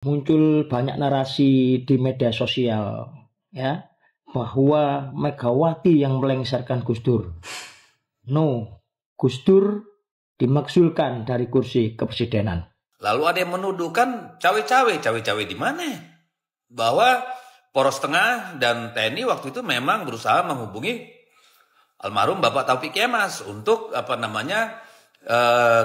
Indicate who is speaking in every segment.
Speaker 1: Muncul banyak narasi di media sosial ya bahwa Megawati yang melengsarkan Gus Dur. No, Gus Dur dimakzulkan dari kursi kepresidenan.
Speaker 2: Lalu ada yang menuduhkan cawe-cawe di mana? Bahwa Poros Tengah dan TNI waktu itu memang berusaha menghubungi almarhum Bapak Taufik Kemas untuk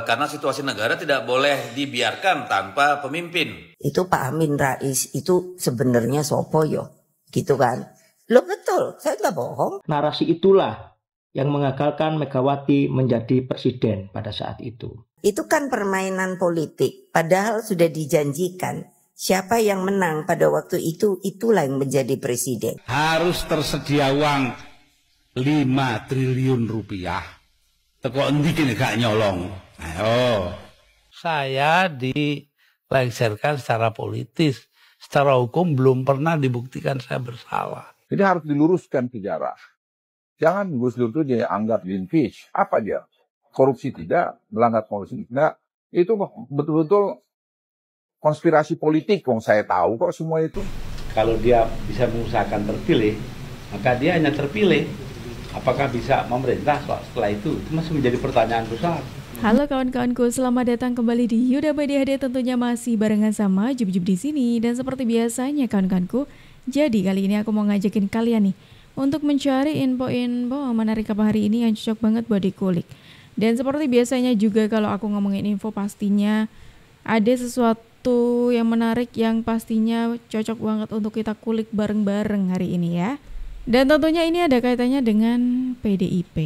Speaker 2: karena situasi negara tidak boleh dibiarkan tanpa pemimpin.
Speaker 3: Itu Pak Amin Rais itu sebenarnya sopo yo, gitu kan? Lo betul, saya nggak bohong.
Speaker 1: Narasi itulah yang mengagalkan Megawati menjadi presiden pada saat itu.
Speaker 3: Itu kan permainan politik, padahal sudah dijanjikan siapa yang menang pada waktu itu, itulah yang menjadi presiden.
Speaker 4: Harus tersedia uang 5 triliun rupiah. Teko endi kene gak nyolong. Ayo.
Speaker 5: Saya dilengsarkan secara politis. Secara hukum belum pernah dibuktikan saya bersalah.
Speaker 6: Jadi harus diluruskan sejarah. Jangan Gus Dur itu dianggap impeach. Apa dia? Korupsi tidak, melanggar konstitusi tidak. Itu betul-betul konspirasi politik. Wong saya tahu kok semua itu.
Speaker 7: Kalau dia bisa mengusahakan terpilih, maka dia hanya terpilih. Apakah bisa memerintah setelah itu masih menjadi pertanyaan besar.
Speaker 8: Halo kawan-kawanku, selamat datang kembali di Yuda BDHD, tentunya masih barengan sama Jub-Jub di sini. Dan seperti biasanya kawan-kawanku, jadi kali ini aku mau ngajakin kalian nih untuk mencari info-info menarik apa hari ini yang cocok banget buat dikulik. Dan seperti biasanya juga kalau aku ngomongin info pastinya ada sesuatu yang menarik yang pastinya cocok banget untuk kita kulik bareng-bareng hari ini ya. Dan tentunya ini ada kaitannya dengan PDIP.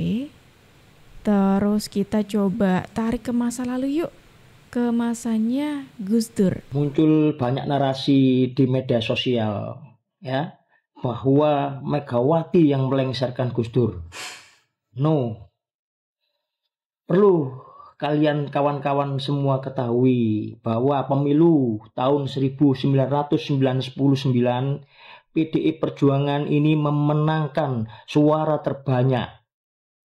Speaker 8: Terus kita coba tarik ke masa lalu yuk, ke masanya Gus Dur.
Speaker 1: Muncul banyak narasi di media sosial ya bahwa Megawati yang melengsarkan Gus Dur. No, perlu kalian kawan-kawan semua ketahui bahwa pemilu tahun 1999 PDI Perjuangan ini memenangkan suara terbanyak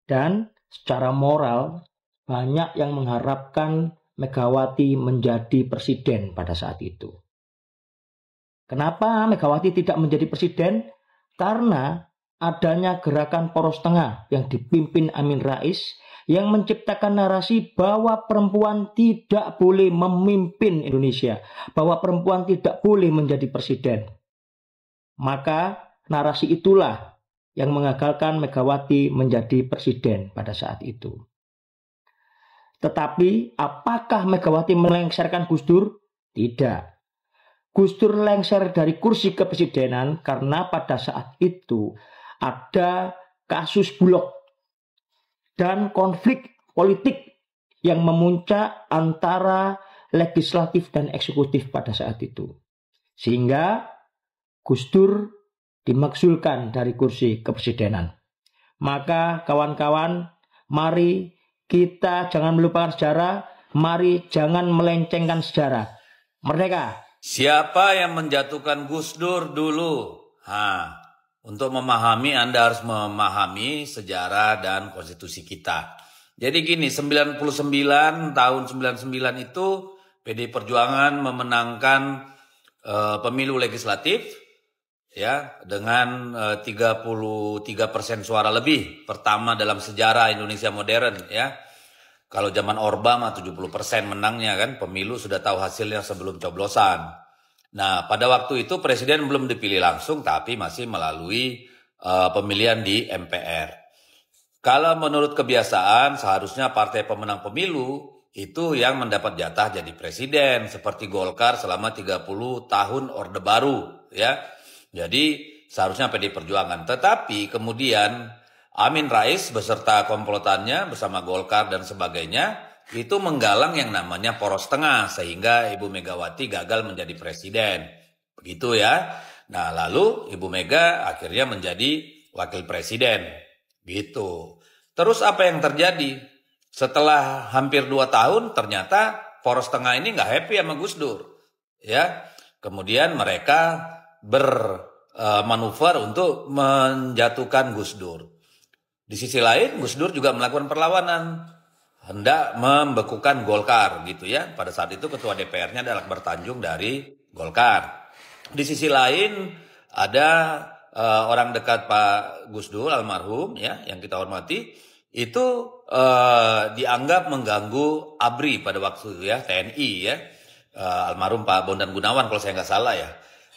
Speaker 1: dan secara moral banyak yang mengharapkan Megawati menjadi presiden pada saat itu. Kenapa Megawati tidak menjadi presiden? Karena adanya gerakan Poros Tengah yang dipimpin Amin Rais yang menciptakan narasi bahwa perempuan tidak boleh memimpin Indonesia, bahwa perempuan tidak boleh menjadi presiden. Maka narasi itulah yang mengagalkan Megawati menjadi presiden pada saat itu. Tetapi apakah Megawati melengsarkan Gus Dur? Tidak. Gus Dur lengser dari kursi kepresidenan karena pada saat itu ada kasus Bulog dan konflik politik yang memuncak antara legislatif dan eksekutif pada saat itu. Sehingga Gus Dur dimakzulkan dari kursi kepresidenan. Maka kawan-kawan, mari kita jangan melupakan sejarah, mari jangan melencengkan sejarah. Merdeka!
Speaker 2: Siapa yang menjatuhkan Gus Dur dulu? Untuk memahami Anda harus memahami sejarah dan konstitusi kita. Jadi gini, tahun 99 itu PDI Perjuangan memenangkan pemilu legislatif ya dengan 33% suara lebih, pertama dalam sejarah Indonesia modern ya. Kalau zaman Orba mah 70% menangnya kan, pemilu sudah tahu hasilnya sebelum coblosan. Nah, pada waktu itu presiden belum dipilih langsung tapi masih melalui pemilihan di MPR. Kalau menurut kebiasaan seharusnya partai pemenang pemilu itu yang mendapat jatah jadi presiden seperti Golkar selama 30 tahun Orde Baru ya. Jadi seharusnya PDI Perjuangan. Tetapi kemudian Amin Rais beserta komplotannya bersama Golkar dan sebagainya itu menggalang yang namanya Poros Tengah sehingga Ibu Megawati gagal menjadi presiden. Begitu ya. Nah, lalu Ibu Mega akhirnya menjadi wakil presiden. Gitu. Terus apa yang terjadi? Setelah hampir 2 tahun ternyata Poros Tengah ini nggak happy sama Gus Dur. Ya. Kemudian mereka bermanuver untuk menjatuhkan Gus Dur. Di sisi lain Gus Dur juga melakukan perlawanan, hendak membekukan Golkar gitu ya. Pada saat itu ketua DPR-nya adalah Akbar Tanjung dari Golkar. Di sisi lain ada orang dekat Pak Gus Dur almarhum ya yang kita hormati itu dianggap mengganggu ABRI pada waktu itu ya, TNI ya, almarhum Pak Bondan Gunawan kalau saya nggak salah ya.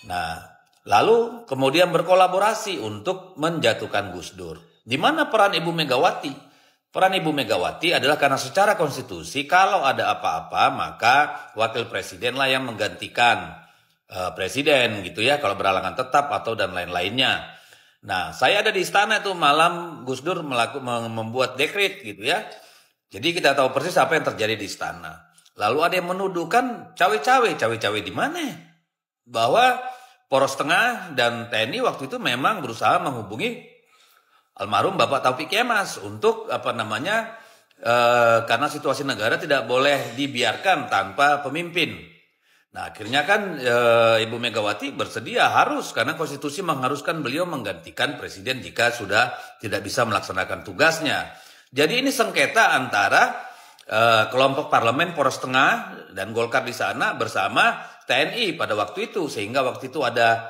Speaker 2: Nah, lalu kemudian berkolaborasi untuk menjatuhkan Gus Dur. Di mana peran Ibu Megawati? Peran Ibu Megawati adalah karena secara konstitusi kalau ada apa-apa maka wakil presiden lah yang menggantikan presiden gitu ya, kalau berhalangan tetap atau dan lain-lainnya. Nah, saya ada di istana itu malam Gus Dur membuat dekret gitu ya. Jadi kita tahu persis apa yang terjadi di istana. Lalu ada yang menuduhkan cawe-cawe di mana? Bahwa Poros Tengah dan TNI waktu itu memang berusaha menghubungi almarhum Bapak Taufik Kemas untuk karena situasi negara tidak boleh dibiarkan tanpa pemimpin. Nah, akhirnya kan Ibu Megawati bersedia harus karena konstitusi mengharuskan beliau menggantikan presiden jika sudah tidak bisa melaksanakan tugasnya. Jadi ini sengketa antara kelompok parlemen Poros Tengah dan Golkar di sana bersama TNI pada waktu itu, sehingga waktu itu ada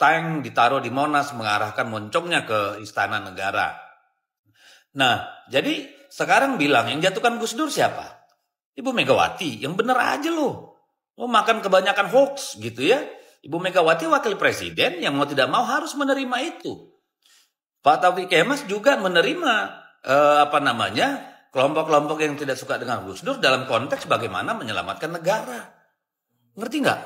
Speaker 2: tank ditaruh di Monas mengarahkan moncongnya ke Istana Negara. Nah, jadi sekarang bilang yang jatuhkan Gus Dur siapa? Ibu Megawati. Yang bener aja loh. Oh, makan kebanyakan hoax gitu ya. Ibu Megawati wakil presiden yang mau tidak mau harus menerima itu. Pak Taufik Kemas juga menerima kelompok-kelompok yang tidak suka dengan Gus Dur dalam konteks bagaimana menyelamatkan negara. Ngerti nggak?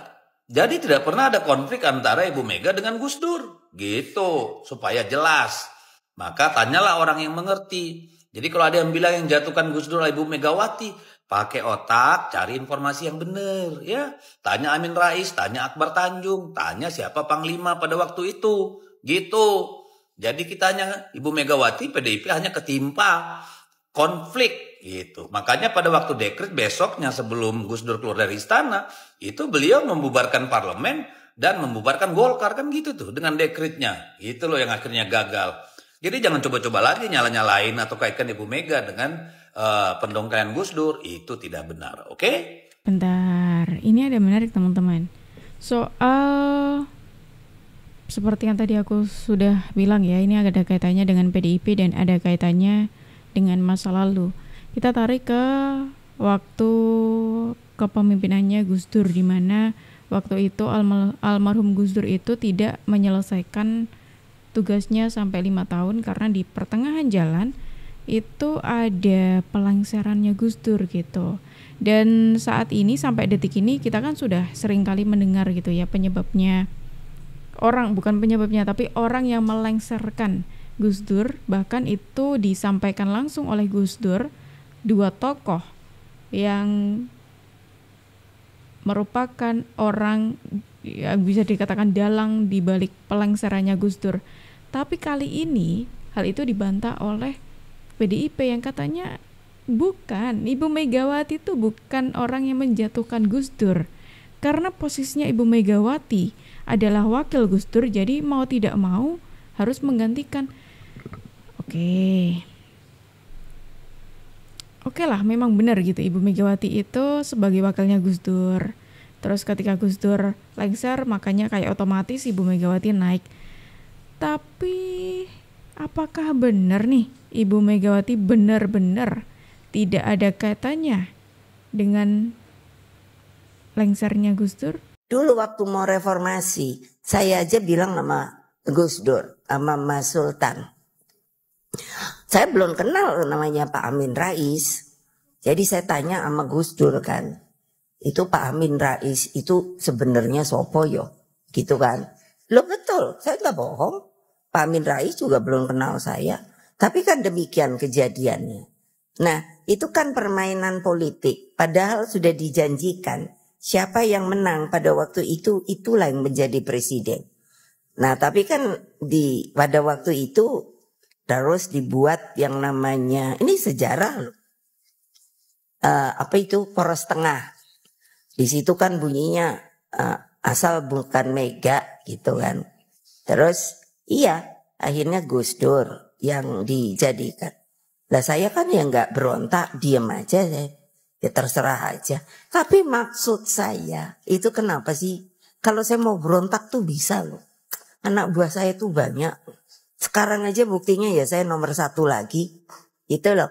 Speaker 2: Jadi tidak pernah ada konflik antara Ibu Mega dengan Gus Dur. Gitu, supaya jelas. Maka tanyalah orang yang mengerti. Jadi kalau ada yang bilang yang jatuhkan Gus Dur Ibu Megawati, pakai otak, cari informasi yang benar, ya. Tanya Amin Rais, tanya Akbar Tanjung, tanya siapa Panglima pada waktu itu, gitu. Jadi kitanya Ibu Megawati, PDIP hanya ketimpa konflik, gitu. Makanya pada waktu dekret besoknya sebelum Gus Dur keluar dari istana, itu beliau membubarkan parlemen dan membubarkan Golkar kan gitu tuh dengan dekretnya. Itu loh yang akhirnya gagal. Jadi jangan coba-coba lagi nyala-nyalain atau kaitkan Ibu Mega dengan pendongkran Gus Dur, itu tidak benar, oke?
Speaker 8: Bentar, ini ada menarik teman-teman. Soal seperti yang tadi aku sudah bilang ya, ini ada kaitannya dengan PDIP dan ada kaitannya dengan masa lalu. Kita tarik ke waktu kepemimpinannya Gus Dur, di mana waktu itu almarhum Gus Dur itu tidak menyelesaikan tugasnya sampai 5 tahun karena di pertengahan jalan itu ada pelengserannya Gus Dur gitu. Dan saat ini sampai detik ini kita kan sudah sering kali mendengar gitu ya penyebabnya. Bukan penyebabnya tapi orang yang melengserkan Gus Dur, bahkan itu disampaikan langsung oleh Gus Dur, 2 tokoh yang merupakan orang yang bisa dikatakan dalang di balik pelengserannya Gus Dur. Tapi kali ini hal itu dibantah oleh PDIP yang katanya bukan, Ibu Megawati itu bukan orang yang menjatuhkan Gus Dur. Karena posisinya Ibu Megawati adalah wakil Gus Dur, jadi mau tidak mau harus menggantikan. Oke lah, memang benar gitu, Ibu Megawati itu sebagai wakilnya Gus Dur. Terus ketika Gus Dur lengser, makanya kayak otomatis Ibu Megawati naik. Tapi apakah benar nih Ibu Megawati benar-benar tidak ada kaitannya dengan lengsernya Gus Dur?
Speaker 3: Dulu waktu mau reformasi, saya aja bilang sama Gus Dur, sama Mas Sultan. Saya belum kenal namanya Pak Amin Rais. Jadi saya tanya sama Gus Dur kan, itu Pak Amin Rais itu sebenarnya sopo yo? Gitu kan. Loh betul, saya nggak bohong. Pak Amin Rais juga belum kenal saya. Tapi kan demikian kejadiannya. Nah, itu kan permainan politik. Padahal sudah dijanjikan siapa yang menang pada waktu itu, itulah yang menjadi presiden. Nah, tapi kan pada waktu itu terus dibuat yang namanya, ini sejarah loh. Poros Tengah. Di situ kan bunyinya asal bukan Mega gitu kan. Terus akhirnya Gus Dur yang dijadikan. Lah saya kan ya nggak berontak, diem aja saya. Ya terserah aja. Tapi maksud saya itu kenapa sih? Kalau saya mau berontak tuh bisa loh. Anak buah saya tuh banyak. Sekarang aja buktinya ya saya nomor 1 lagi. Itu loh.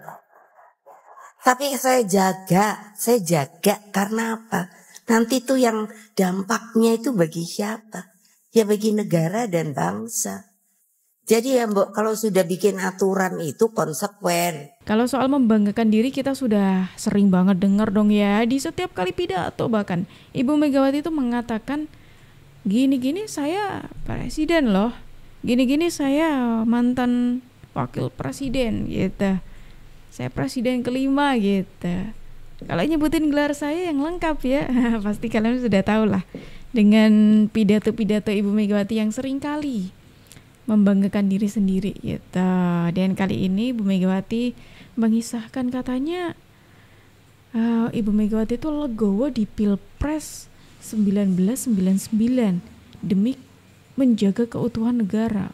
Speaker 3: Tapi saya jaga karena apa? Nanti tuh yang dampaknya itu bagi siapa? Ya bagi negara dan bangsa. Jadi ya Mbok, kalau sudah bikin aturan itu konsekuen.
Speaker 8: Kalau soal membanggakan diri kita sudah sering banget dengar dong ya. Di setiap kali pidato bahkan Ibu Megawati itu mengatakan gini-gini saya presiden loh. Gini-gini saya mantan wakil presiden gitu. Saya presiden kelima gitu. Kalau nyebutin gelar saya yang lengkap ya, pasti kalian sudah tahu lah. Dengan pidato-pidato Ibu Megawati yang sering kali membanggakan diri sendiri gitu. Dan kali ini Ibu Megawati mengisahkan katanya Ibu Megawati itu legowo di Pilpres 1999 demi menjaga keutuhan negara.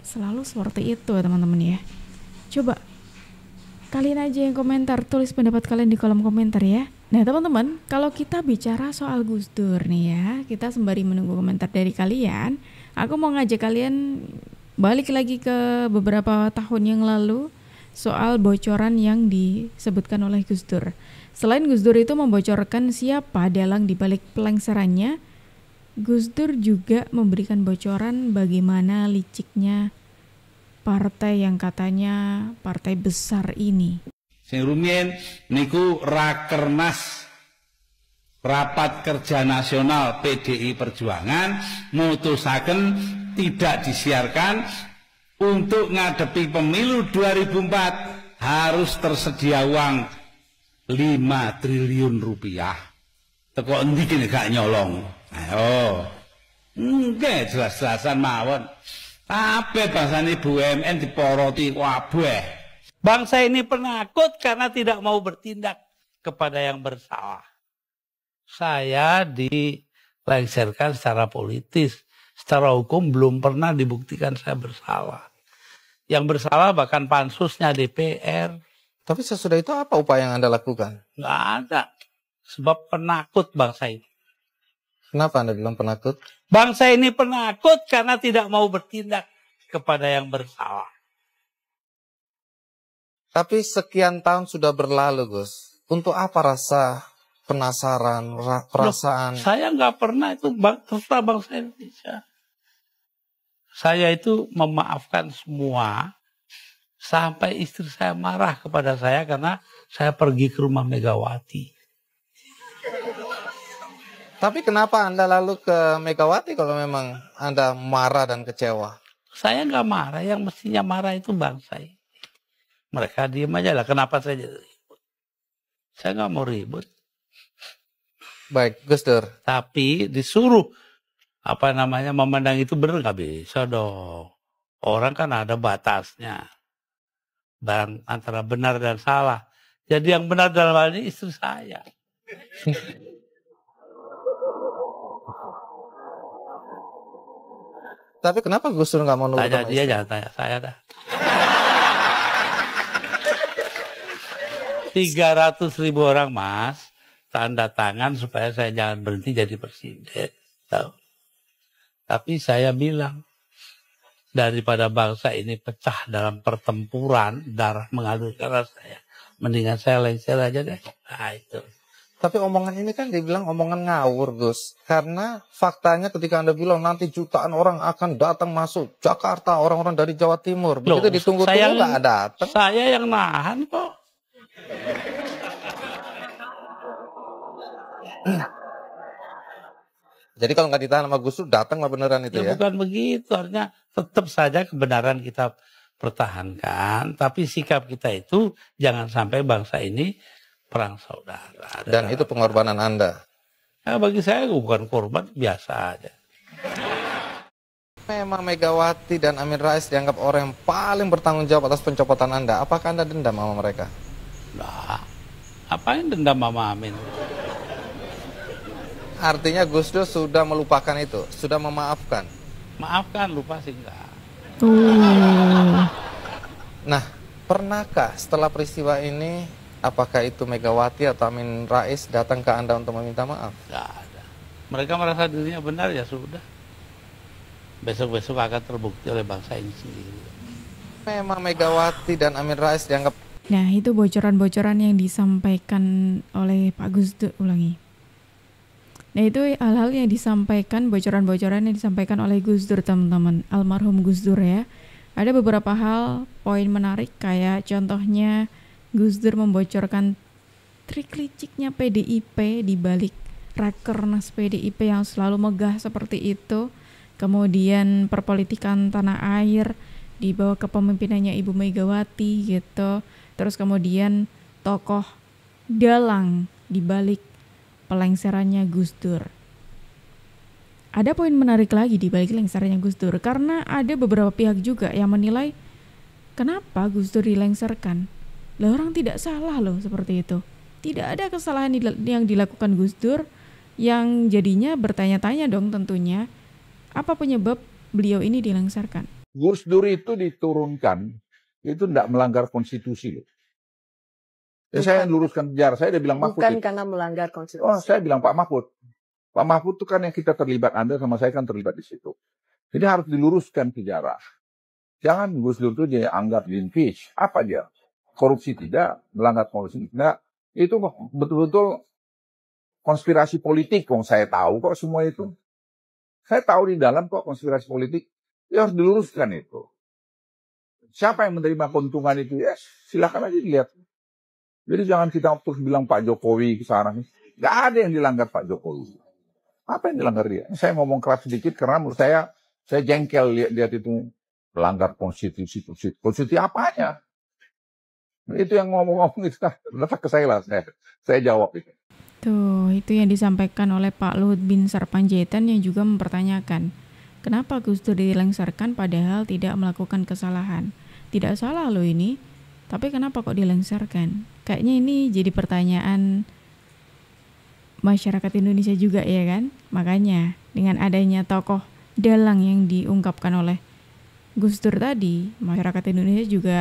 Speaker 8: Selalu seperti itu teman-teman ya. Coba kalian aja yang komentar, tulis pendapat kalian di kolom komentar ya. Nah teman-teman, kalau kita bicara soal Gus Dur nih ya, kita sembari menunggu komentar dari kalian, aku mau ngajak kalian balik lagi ke beberapa tahun yang lalu soal bocoran yang disebutkan oleh Gus Dur. Selain Gus Dur itu membocorkan siapa dalang di balik pelengserannya, Gus Dur juga memberikan bocoran bagaimana liciknya partai yang katanya partai besar ini.
Speaker 4: Sing rumiyin niku Rakernas Rapat Kerja Nasional PDI Perjuangan mutusaken tidak disiarkan untuk ngadepi pemilu 2004 harus tersedia uang 5 triliun rupiah. Teko endi kene gak nyolong. Ayo. Nggih jelas-jelasan mawon. Kabeh bangsane BUMN diporoti kabeh.
Speaker 5: Bangsa ini penakut karena tidak mau bertindak kepada yang bersalah. Saya dilengsarkan secara politis, secara hukum belum pernah dibuktikan saya bersalah. Yang bersalah bahkan pansusnya DPR.
Speaker 9: Tapi sesudah itu apa upaya yang Anda lakukan?
Speaker 5: Nggak ada. Sebab penakut bangsa ini.
Speaker 9: Kenapa Anda bilang penakut?
Speaker 5: Bangsa ini penakut karena tidak mau bertindak kepada yang bersalah.
Speaker 9: Tapi sekian tahun sudah berlalu, Gus. Untuk apa rasa penasaran, perasaan?
Speaker 5: Loh, saya nggak pernah itu terserah bangsa Indonesia. Saya itu memaafkan semua sampai istri saya marah kepada saya karena saya pergi ke rumah Megawati.
Speaker 9: Tapi kenapa Anda lalu ke Megawati kalau memang Anda marah dan kecewa?
Speaker 5: Saya nggak marah, yang mestinya marah itu bangsa ini. Mereka diem aja lah, kenapa saya jadi ribut? Saya nggak mau ribut.
Speaker 9: Baik, Gus Dur.
Speaker 5: Tapi disuruh memandang itu benar nggak bisa dong. Orang kan ada batasnya. Antara benar dan salah. Jadi yang benar dalam hal ini istri saya.
Speaker 9: Tapi kenapa Gus Dur nggak mau nurut?
Speaker 5: Tanya dia, jangan tanya saya dah. 300.000 orang mas tanda tangan supaya saya jangan berhenti jadi presiden. Tahu? Tapi saya bilang daripada bangsa ini pecah dalam pertempuran darah mengalir darah saya, mendingan saya lengser aja deh. Nah itu.
Speaker 9: Tapi omongan ini kan dibilang omongan ngawur, Gus. Karena faktanya ketika Anda bilang nanti jutaan orang akan datang masuk Jakarta, orang-orang dari Jawa Timur. Begitu ditunggu-tunggu nggak datang.
Speaker 5: Saya yang nahan kok.
Speaker 9: Jadi kalau nggak ditahan sama Gus Dur, datang lah beneran itu ya?
Speaker 5: Bukan begitu, artinya tetap saja kebenaran kita pertahankan. Tapi sikap kita itu jangan sampai bangsa ini perang saudara.
Speaker 9: Dan itu pengorbanan Anda?
Speaker 5: Nah, bagi saya bukan korban, biasa aja.
Speaker 9: Memang Megawati dan Amin Rais dianggap orang yang paling bertanggung jawab atas pencopotan Anda. Apakah Anda dendam sama mereka?
Speaker 5: Nah, apain dendam sama Amin?
Speaker 9: Artinya Gus Dur sudah melupakan itu, sudah memaafkan.
Speaker 5: Maafkan, lupa sih enggak.
Speaker 9: Nah, pernahkah setelah peristiwa ini apakah itu Megawati atau Amin Rais datang ke Anda untuk meminta maaf?
Speaker 5: Nggak ada. Mereka merasa dirinya benar, ya sudah. Besok-besok akan terbukti oleh bangsa ini sendiri.
Speaker 9: Memang Megawati dan Amin Rais dianggap.
Speaker 8: Nah, itu bocoran-bocoran yang disampaikan oleh Pak Gus Dur, ulangi. Nah, itu hal-hal yang disampaikan, bocoran-bocoran yang disampaikan oleh Gus Dur, teman-teman. Almarhum Gus Dur ya. Ada beberapa hal, poin menarik, kayak contohnya Gus Dur membocorkan trik liciknya PDIP di balik Rakernas PDIP yang selalu megah seperti itu. Kemudian perpolitikan tanah air di bawah kepemimpinannya Ibu Megawati gitu. Terus kemudian tokoh dalang di balik pelengserannya Gus Dur. Ada poin menarik lagi di balik lengserannya Gus Dur, karena ada beberapa pihak juga yang menilai kenapa Gus Dur dilengserkan. Lah, orang tidak salah loh seperti itu. Tidak ada kesalahan yang dilakukan Gus Dur, yang jadinya bertanya-tanya dong tentunya, apa penyebab beliau ini dilengserkan.
Speaker 6: Gus Dur itu diturunkan, itu tidak melanggar konstitusi loh. Ya, saya luruskan sejarah, saya udah bilang Mahfud.
Speaker 10: Bukan karena melanggar konstitusi.
Speaker 6: Oh, saya bilang Pak Mahfud. Pak Mahfud itu kan yang kita terlibat, Anda sama saya kan terlibat di situ. Jadi harus diluruskan sejarah. Jangan Gus Dur itu dianggap impeach. Apa dia? Korupsi tidak, melanggar konstitusi tidak. Itu betul-betul konspirasi politik. Kok saya tahu kok semua itu. Saya tahu di dalam kok konspirasi politik. Ya harus diluruskan itu. Siapa yang menerima keuntungan itu? Ya silakan aja dilihat. Jadi jangan kita terus bilang Pak Jokowi ke sana. Nggak ada yang dilanggar Pak Jokowi. Apa yang dilanggar dia? Saya ngomong keras sedikit karena menurut saya jengkel lihat itu melanggar konstitusi. Konstitusi apanya? Itu yang ngomong-ngomong itu letak ke saya lah. Saya jawab itu.
Speaker 8: Tuh, itu yang disampaikan oleh Pak Luhut Binsar Panjaitan yang juga mempertanyakan, kenapa Gus Dur dilengserkan padahal tidak melakukan kesalahan? Tidak salah loh ini, tapi kenapa kok dilengserkan? Kayaknya ini jadi pertanyaan masyarakat Indonesia juga ya kan? Makanya dengan adanya tokoh dalang yang diungkapkan oleh Gus Dur tadi, masyarakat Indonesia juga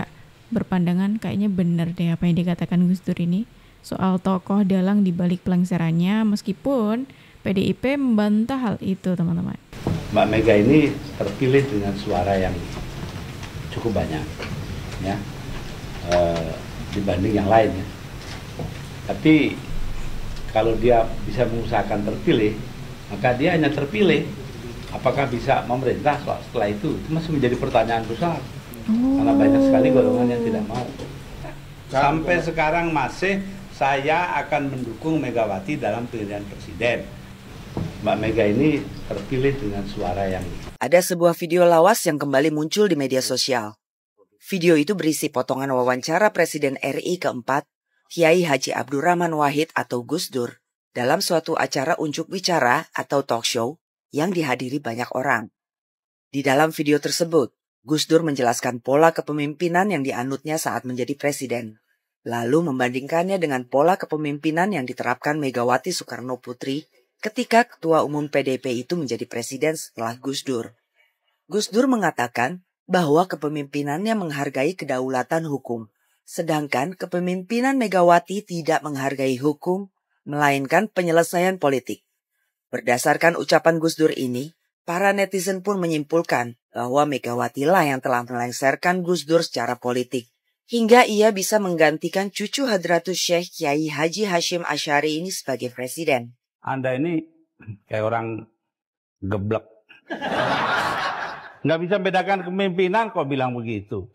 Speaker 8: berpandangan kayaknya benar deh apa yang dikatakan Gus Dur ini soal tokoh dalang di balik pelengserannya, meskipun PDIP membantah hal itu, teman-teman.
Speaker 7: Mbak Mega ini terpilih dengan suara yang cukup banyak, ya, dibanding yang lain, ya. Tapi kalau dia bisa mengusahakan terpilih, maka dia hanya terpilih. Apakah bisa memerintah setelah itu masih menjadi pertanyaan besar. Karena banyak sekali golongan yang tidak mau. Sampai sekarang masih saya akan mendukung Megawati dalam pemilihan presiden. Mbak Mega ini terpilih dengan suara yang...
Speaker 3: Ada sebuah video lawas yang kembali muncul di media sosial. Video itu berisi potongan wawancara Presiden RI keempat, Kiai Haji Abdurrahman Wahid atau Gus Dur, dalam suatu acara unjuk bicara atau talk show yang dihadiri banyak orang. Di dalam video tersebut, Gus Dur menjelaskan pola kepemimpinan yang dianutnya saat menjadi presiden, lalu membandingkannya dengan pola kepemimpinan yang diterapkan Megawati Soekarno Putri ketika Ketua Umum PDIP itu menjadi presiden setelah Gus Dur. Gus Dur mengatakan bahwa kepemimpinannya menghargai kedaulatan hukum, sedangkan kepemimpinan Megawati tidak menghargai hukum, melainkan penyelesaian politik. Berdasarkan ucapan Gus Dur ini, para netizen pun menyimpulkan bahwa Megawati lah yang telah melengserkan Gus Dur secara politik, hingga ia bisa menggantikan cucu Hadratus Syekh Kiai Haji Hashim Asy'ari ini sebagai presiden.
Speaker 5: Anda ini kayak orang geblek. Nggak bisa bedakan kepemimpinan kok bilang begitu.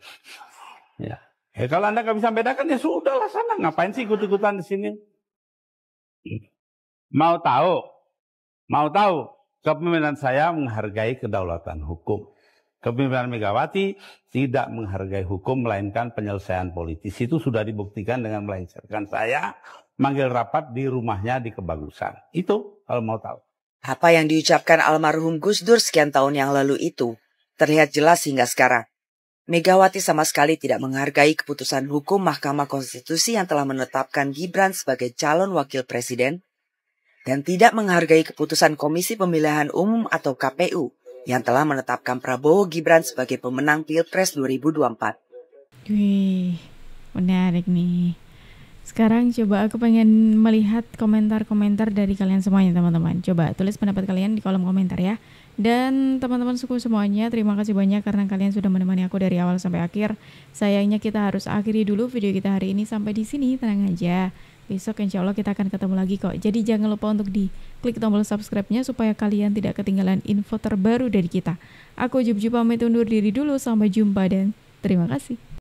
Speaker 5: Ya. Kalau Anda nggak bisa bedakan ya sudahlah sana. Ngapain sih ikut-ikutan di sini? Mau tahu? Kepemimpinan saya menghargai kedaulatan hukum. Kepemimpinan Megawati tidak menghargai hukum, melainkan penyelesaian politis. Itu sudah dibuktikan dengan melengserkan saya, manggil rapat di rumahnya di Kebagusan. Itu kalau mau tahu.
Speaker 3: Apa yang diucapkan almarhum Gus Dur sekian tahun yang lalu itu terlihat jelas hingga sekarang. Megawati sama sekali tidak menghargai keputusan hukum Mahkamah Konstitusi yang telah menetapkan Gibran sebagai calon wakil presiden, dan tidak menghargai keputusan Komisi Pemilihan Umum atau KPU yang telah menetapkan Prabowo Gibran sebagai pemenang Pilpres 2024.
Speaker 8: Wih, menarik nih. Sekarang coba aku pengen melihat komentar-komentar dari kalian semuanya teman-teman. Coba tulis pendapat kalian di kolom komentar ya. Dan teman-teman suku semuanya, terima kasih banyak karena kalian sudah menemani aku dari awal sampai akhir. Sayangnya kita harus akhiri dulu video kita hari ini sampai di sini. Tenang aja, besok insya Allah kita akan ketemu lagi kok. Jadi jangan lupa untuk klik tombol subscribe-nya supaya kalian tidak ketinggalan info terbaru dari kita. Aku Jub pamit undur diri dulu, sampai jumpa dan terima kasih.